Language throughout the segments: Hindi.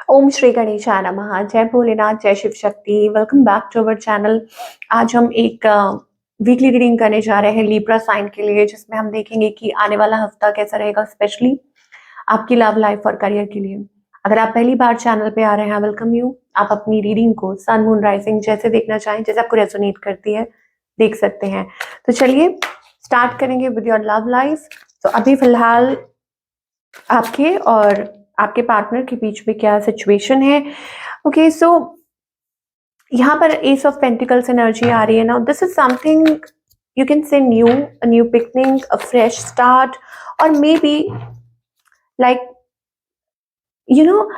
ओम श्री गणेशाय नमः। जय भोलेनाथ, जय Shiv Shakti. Welcome back to our channel. आज हम एक वीकली रीडिंग करने जा रहे हैं लिब्रा साइन के लिए, जिसमें हम देखेंगे कि आने वाला हफ्ता कैसा रहेगा, स्पेशली आपकी लव लाइफ और करियर के लिए। अगर आप पहली बार चैनल पे आ रहे हैं, वेलकम यू। आप अपनी रीडिंग को सन मून राइजिंग जैसे देखना चाहें, जैसे आपको रेजोनेट करती है, देख सकते हैं। तो चलिए स्टार्ट करेंगे विद योर लव लाइफ। तो अभी फिलहाल आपके और आपके पार्टनर के बीच में क्या सिचुएशन है। ओके, सो यहाँ पर एस ऑफ पेंटिकल्स एनर्जी आ रही है ना। This is something you can say new, a new beginning, a fresh start, और maybe like you know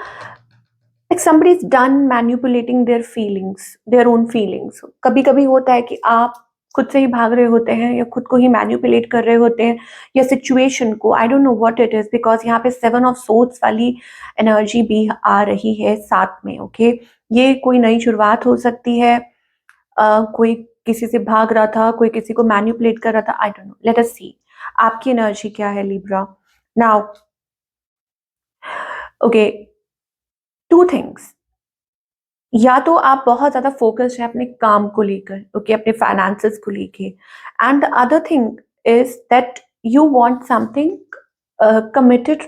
like somebody is done manipulating their feelings, their own feelings. कभी कभी होता है कि आप खुद से ही भाग रहे होते हैं या खुद को ही मैन्युपुलेट कर रहे होते हैं या सिचुएशन को। आई don't know what it is, because यहाँ पे 7 ऑफ सोर्ड्स वाली एनर्जी भी आ रही है साथ में। ओके, ये कोई नई शुरुआत हो सकती है। कोई किसी से भाग रहा था, कोई किसी को मैन्युपुलेट कर रहा था। I don't know, let us see आपकी एनर्जी क्या है लिब्रा नाउ। Okay, 2 things. या तो आप बहुत ज्यादा फोकस्ड है अपने काम को लेकर, ओके, अपने फाइनेंसेस को लेके। And the other thing is that you want something committed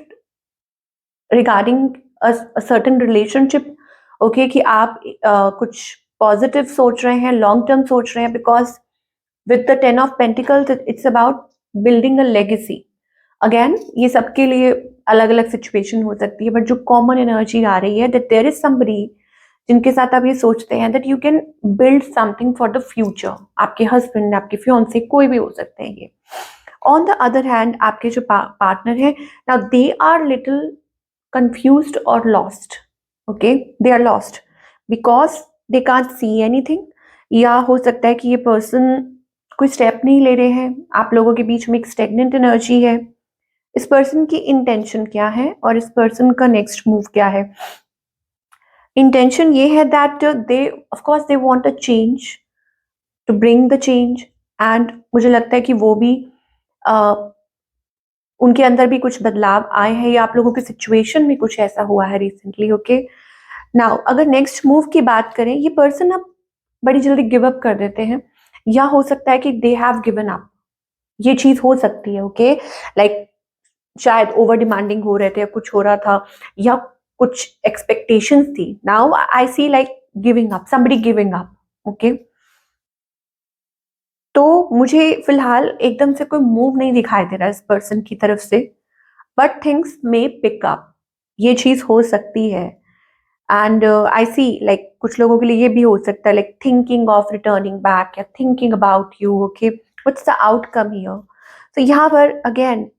regarding certain relationship. Okay, कि आप कुछ पॉजिटिव सोच रहे हैं, लॉन्ग टर्म सोच रहे हैं, because with the 10 of pentacles it's about building a legacy. Again ये सबके लिए अलग अलग सिचुएशन हो सकती है, बट जो कॉमन एनर्जी आ रही है दैट देयर इज समबडी जिनके साथ आप ये सोचते हैं that you can build something for the future. आपके हस्बैंड, आपके फियांसे, कोई भी हो सकते हैं ये। ऑन द अदर हैंड आपके जो पार्टनर है now, they are little confused or lost. Okay, they are lost because they can't see anything. या हो सकता है कि ये पर्सन कोई स्टेप नहीं ले रहे हैं। आप लोगों के बीच में एक स्टेगनेंट एनर्जी है। इस पर्सन की इंटेंशन क्या है और इस पर्सन का नेक्स्ट मूव क्या है। इंटेंशन ये है that they of course they want a change, to bring the change. And मुझे लगता है कि वो भी उनके अंदर भी कुछ बदलाव आए हैं, या आप लोगों की सिचुएशन में कुछ ऐसा हुआ है रिसेंटली। ओके, नाउ अगर नेक्स्ट मूव की बात करें, ये पर्सन अब बड़ी जल्दी गिव अप कर देते हैं, या हो सकता है कि दे हैव गिवन अप। ये चीज हो सकती है। ओके, लाइक शायद ओवर डिमांडिंग हो रहे थे या कुछ हो रहा था, या कुछ एक्सपेक्टेशंस थी। Now I see like giving up, somebody giving up. Okay, तो मुझे फिलहाल एकदम से कोई मूव नहीं दिखाई दे रहा है इस पर्सन की तरफ से, but things may pick up. ये चीज हो सकती है। एंड आई सी लाइक कुछ लोगों के लिए ये भी हो सकता है like thinking of returning back या thinking about you. Okay, what's the outcome here. तो यहाँ पर अगेन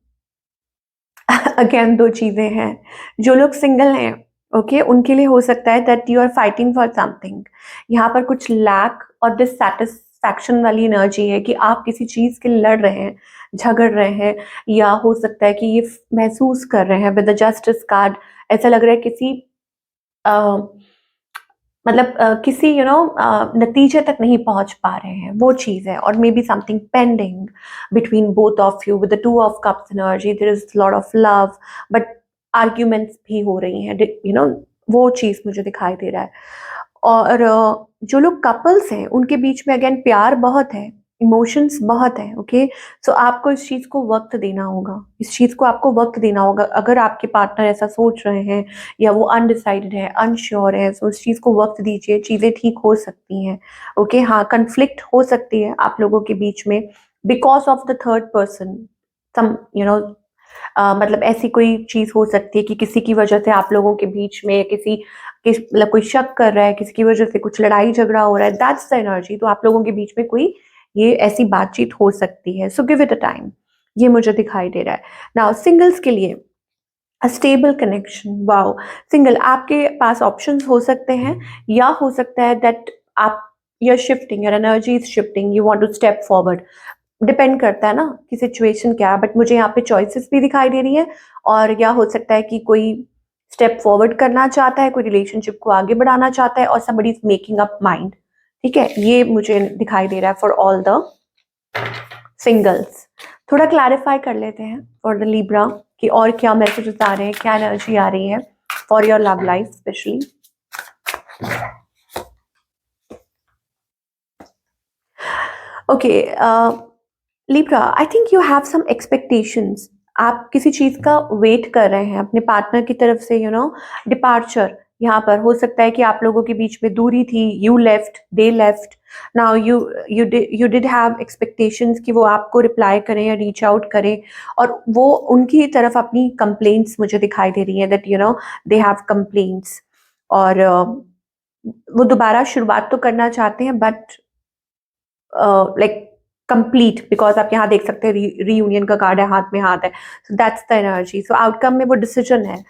अगेन 2 चीजें हैं। जो लोग सिंगल हैं, ओके, उनके लिए हो सकता है that you are fighting for something. यहाँ पर कुछ लैक और डिससेटिस्फैक्शन वाली एनर्जी है कि आप किसी चीज के लिए लड़ रहे हैं, झगड़ रहे हैं, या हो सकता है कि ये महसूस कर रहे हैं विद द जस्टिस कार्ड। ऐसा लग रहा है किसी मतलब किसी नतीजे तक नहीं पहुंच पा रहे हैं, वो चीज है। और maybe something pending between both of you with the 2 of cups energy. There is lot of love, but arguments भी हो रही हैं, वो चीज मुझे दिखाई दे रहा है। और जो लोग कपल्स हैं उनके बीच में अगेन प्यार बहुत है, इमोशंस बहुत है। ओके, सो आपको इस चीज को वक्त देना होगा, इस चीज को आपको वक्त देना होगा। अगर आपके पार्टनर ऐसा सोच रहे हैं या वो अनडिसाइडेड है, अनश्योर है, तो उस चीज को वक्त दीजिए, चीजें ठीक हो सकती हैं। ओके, हाँ, कन्फ्लिक्ट हो सकती है आप लोगों के बीच में because of the third person. Some मतलब ऐसी कोई चीज हो सकती है कि किसी की वजह से आप लोगों के बीच में मतलब कोई शक कर रहा है, किसी की वजह से कुछ लड़ाई झगड़ा हो रहा है। That's the energy. तो आप लोगों के बीच में कोई ये ऐसी बातचीत हो सकती है। So give it a time, ये मुझे दिखाई दे रहा है। नाउ सिंगल्स के लिए a stable connection. Wow, single आपके पास ऑप्शंस हो सकते हैं, या हो सकता है दैट आप you're shifting, your energy is shifting, you want to step forward। Depend करता है ना कि सिचुएशन क्या है, बट मुझे यहाँ पे चॉइसेस भी दिखाई दे रही है। और या हो सकता है कि कोई स्टेप फॉरवर्ड करना चाहता है, कोई रिलेशनशिप को आगे बढ़ाना चाहता है, और somebody is making up mind. ठीक है, ये मुझे दिखाई दे रहा है फॉर ऑल द सिंगल्स। थोड़ा क्लैरिफाई कर लेते हैं फॉर द लिब्रा कि और क्या मैसेजेस आ रहे हैं, क्या एनर्जी आ रही है। for your love life especially. Okay, Libra, I think you have some expectations. आप किसी चीज का वेट कर रहे हैं अपने पार्टनर की तरफ से, डिपार्चर। यहाँ पर हो सकता है कि आप लोगों के बीच में दूरी थी, you left, they left, now you did have expectations कि वो आपको रिप्लाई करें या रीच आउट करें, और वो उनकी तरफ अपनी कंप्लेंट्स मुझे दिखाई दे रही हैं, दैट दे हैव कंप्लेंट्स, और वो दोबारा शुरुआत तो करना चाहते हैं, बट लाइक कंप्लीट, बिकॉज आप यहाँ देख सकते हैं रीयूनियन का कार्ड है, हाथ में हाथ है, so that's the energy. So outcome में वो डिसीजन है,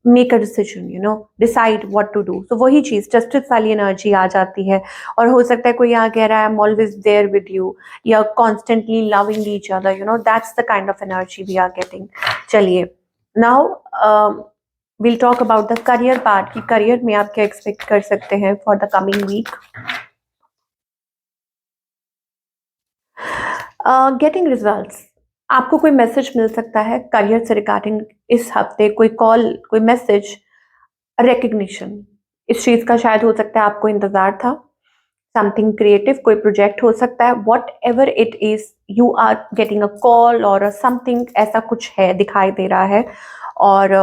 make a decision, decide what to do. So वही चीज जस्टिस वाली एनर्जी आ जाती है, और हो सकता है कोई यहाँ कह रहा है I am always there with you, या constantly loving each other, that's the kind of energy we are getting. चलिए, now will talk about the career part, कि करियर में आप क्या एक्सपेक्ट कर सकते हैं for the coming week. Getting results, आपको कोई मैसेज मिल सकता है करियर से रिगार्डिंग इस हफ्ते, कोई कॉल, कोई मैसेज, रिकग्निशन, इस चीज का शायद हो सकता है आपको इंतजार था, समथिंग क्रिएटिव, कोई प्रोजेक्ट हो सकता है, whatever it is, you are getting a call or something, ऐसा कुछ है दिखाई दे रहा है। और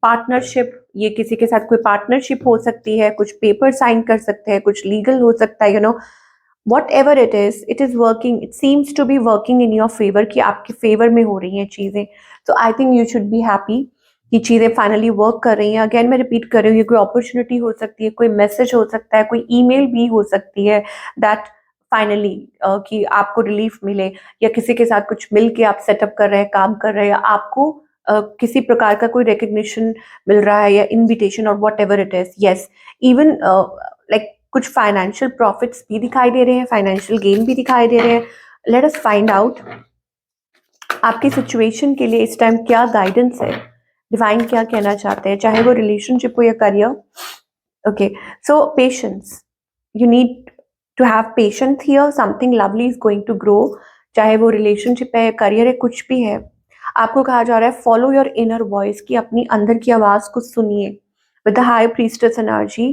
पार्टनरशिप, ये किसी के साथ कोई पार्टनरशिप हो सकती है, कुछ पेपर साइन कर सकते हैं, कुछ लीगल हो सकता है, whatever it is working, it seems to be working in your favor, कि आपके फेवर में हो रही हैं चीजें। तो I think you should be happy कि चीजें फाइनली वर्क कर रही हैं। अगेन मैं रिपीट कर रही हूँ, ये कोई अपॉर्चुनिटी हो सकती है, कोई मैसेज हो सकता है, कोई ईमेल भी हो सकती है, दैट फाइनली कि आपको रिलीफ मिले, या किसी के साथ कुछ मिल के आप सेटअप कर रहे हैं, काम कर रहे हैं, आपको किसी प्रकार का कोई रिकग्निशन मिल रहा है, या इनविटेशन, और what ever it is. Yes, even like कुछ फाइनेंशियल प्रॉफिट्स भी दिखाई दे रहे हैं, फाइनेंशियल गेन भी दिखाई दे रहे हैं। लेट अस फाइंड आउट आपकी सिचुएशन के लिए इस टाइम क्या गाइडेंस है, डिवाइन क्या कहना चाहते हैं, चाहे वो रिलेशनशिप हो या career. Okay, so patience, you need to have patience here, something lovely is going to grow, चाहे वो रिलेशनशिप है, करियर है, कुछ भी है। आपको कहा जा रहा है फॉलो योर इनर वॉइस, की अपनी अंदर की आवाज को सुनिए। With the high priestess energy,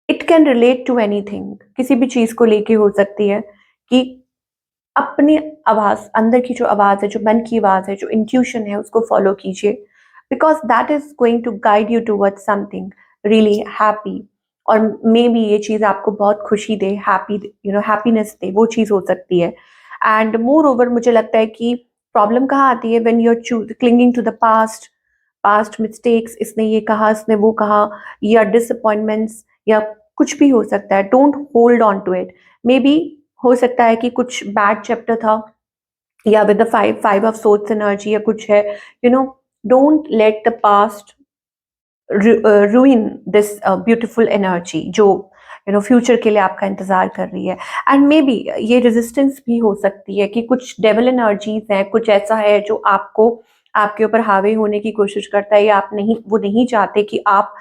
it can relate to anything, किसी भी चीज को लेके हो सकती है, कि अपनी आवाज, अंदर की जो आवाज है, जो मन की आवाज है, जो इंट्यूशन है, उसको फॉलो कीजिए, because that is going to guide you towards something really happy, और मे बी ये चीज आपको बहुत खुशी दे, हैप्पी, हैप्पीनेस दे, वो चीज हो सकती है। एंड मोर ओवर मुझे लगता है कि प्रॉब्लम कहाँ आती है, when you are clinging to the past, past mistakes, इसने ये कहा, इसने वो कहा, या डिसअपॉइंटमेंट्स, या कुछ भी हो सकता है। Don't hold on to it, maybe हो सकता है कि कुछ बैड चैप्टर था, या with the five of swords energy या कुछ है, don't let the past ruin this beautiful energy जो फ्यूचर के लिए आपका इंतजार कर रही है। एंड मे बी ये रेजिस्टेंस भी हो सकती है कि कुछ डेविल एनर्जीज हैं, कुछ ऐसा है जो आपको, आपके ऊपर हावी होने की कोशिश करता है, या आप नहीं, वो नहीं चाहते कि आप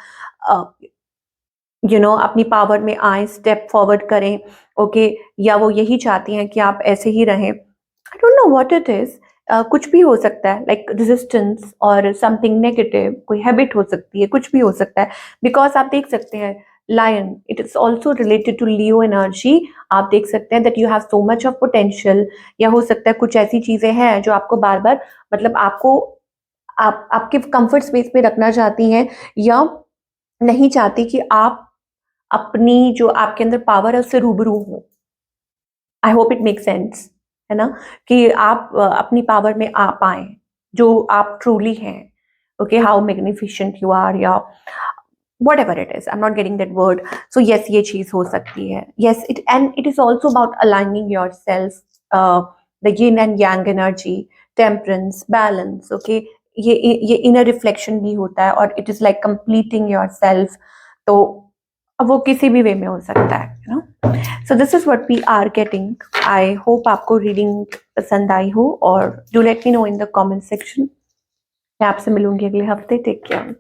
अपनी पावर में आए, स्टेप फॉरवर्ड करें, ओके, या वो यही चाहती हैं कि आप ऐसे ही रहें। आई don't know what it is, कुछ भी हो सकता है, लाइक रेजिस्टेंस और समथिंग नेगेटिव, कोई हैबिट हो सकती है, कुछ भी हो सकता है, बिकॉज आप देख सकते हैं lion, it is also related to Leo energy. आप देख सकते हैं that you have so much of potential, या हो सकता है कुछ ऐसी चीजें हैं जो आपको बार बार, मतलब आपको, आप आपके कंफर्ट स्पेस में रखना चाहती हैं, या नहीं चाहती कि आप अपनी जो आपके अंदर पावर है उससे रूबरू हो। I hope it make sense, है ना, कि आप अपनी पावर में आ पाए, जो आप ट्रूली हैं, okay, how magnificent you are, या whatever it is, I am not getting that word. So yes, ये चीज हो सकती है। Yes, it and it is also about aligning yourself, the yin and yang energy, temperance, balance, okay, ये इनर रिफ्लेक्शन भी होता है, और it is like completing yourself. तो अब वो किसी भी वे में हो सकता है, so this is what we are getting. I hope आपको रीडिंग पसंद आई हो, और do let me know in the comment section. मैं आपसे मिलूंगी अगले हफ्ते। Take care.